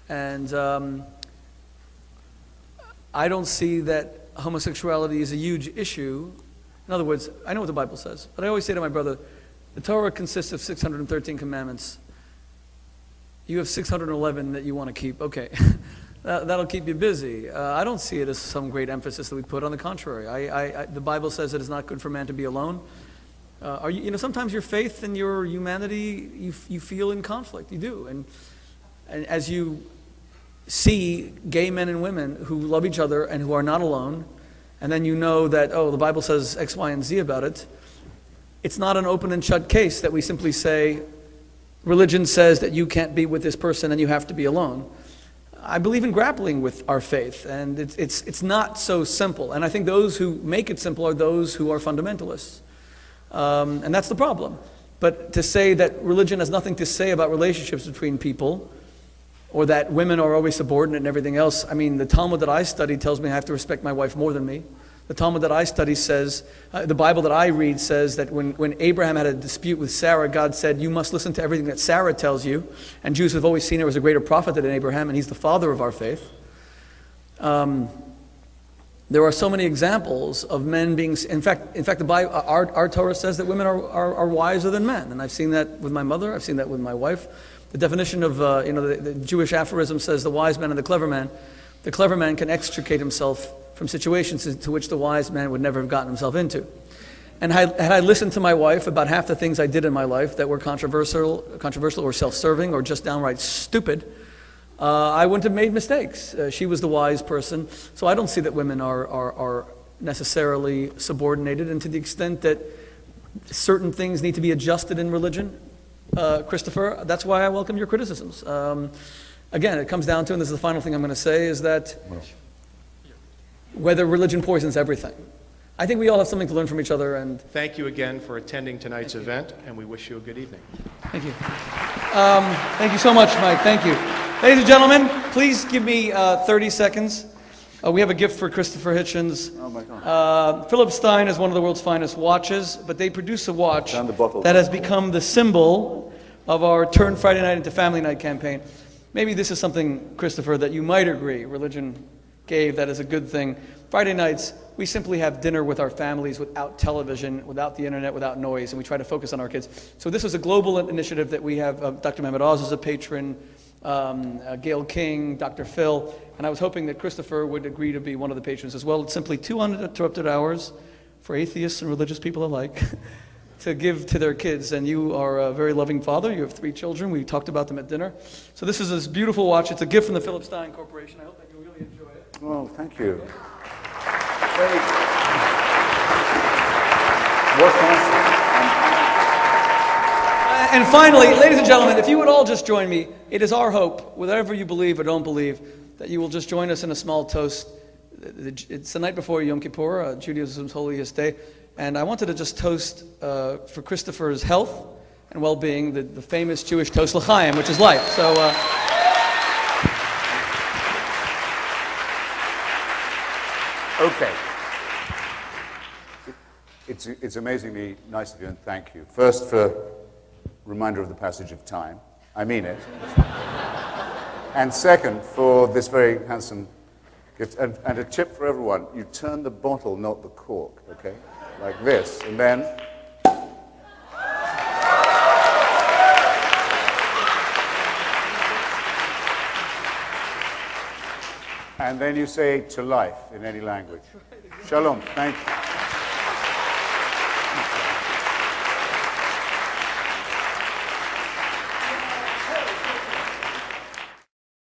And I don't see that homosexuality is a huge issue. In other words, I know what the Bible says, but I always say to my brother, the Torah consists of 613 commandments. You have 611 that you want to keep. Okay, that'll keep you busy. I don't see it as some great emphasis that we put. On the contrary, the Bible says it is not good for man to be alone. Sometimes your faith and your humanity, you feel in conflict. You do, and as you see gay men and women who love each other and who are not alone, and then you know that, oh, the Bible says X, Y, and Z about it, it's not an open and shut case that we simply say, religion says that you can't be with this person and you have to be alone. I believe in grappling with our faith, and it's not so simple. And I think those who make it simple are those who are fundamentalists. And that's the problem. But to say that religion has nothing to say about relationships between people, or that women are always subordinate and everything else, I mean, the Talmud that I study tells me I have to respect my wife more than me. The Talmud that I study says, the Bible that I read says that when Abraham had a dispute with Sarah, God said, you must listen to everything that Sarah tells you. And Jews have always seen her as a greater prophet than Abraham, and he's the father of our faith. There are so many examples of men being, in fact, the Bible, our Torah says that women are wiser than men. And I've seen that with my mother, I've seen that with my wife. The definition of, the Jewish aphorism says the wise man and the clever man. The clever man can extricate himself from situations into which the wise man would never have gotten himself into. And had I listened to my wife about half the things I did in my life that were controversial or self-serving or just downright stupid, I wouldn't have made mistakes. She was the wise person. So I don't see that women are necessarily subordinated. And to the extent that certain things need to be adjusted in religion, Christopher, that's why I welcome your criticisms. Again, it comes down to, and this is the final thing I'm going to say, is that whether religion poisons everything. I think we all have something to learn from each other. And thank you again for attending tonight's event, and we wish you a good evening. Thank you. Thank you so much, Mike. Thank you. Ladies and gentlemen, please give me 30 seconds. We have a gift for Christopher Hitchens. Oh my God. Philip Stein is one of the world's finest watches, but they produce a watch that has become the symbol of our Turn Friday Night into Family Night campaign. Maybe this is something, Christopher, that you might agree religion gave that is a good thing. Friday nights, we simply have dinner with our families without television, without the internet, without noise, and we try to focus on our kids. So this is a global initiative that we have. Dr. Mehmet Oz is a patron, Gail King, Dr. Phil, and I was hoping that Christopher would agree to be one of the patrons as well. It's simply 2 uninterrupted hours for atheists and religious people alike to give to their kids. And you are a very loving father. You have 3 children. We talked about them at dinner. So this is this beautiful watch. It's a gift from the Philip Stein Corporation. I hope that you really enjoy it. Oh, thank you. And finally, ladies and gentlemen, if you would all just join me, it is our hope, whatever you believe or don't believe, that you will just join us in a small toast. It's the night before Yom Kippur, Judaism's holiest day, and I wanted to just toast for Christopher's health and well-being, the famous Jewish toast l'chaim, which is life. So. Okay. It's amazingly nice of you, and thank you. First, for reminder of the passage of time. I mean it. And second, for this very handsome gift. And a tip for everyone, you turn the bottle, not the cork, okay? Like this, and then... And then you say to life in any language. Shalom. Thank you.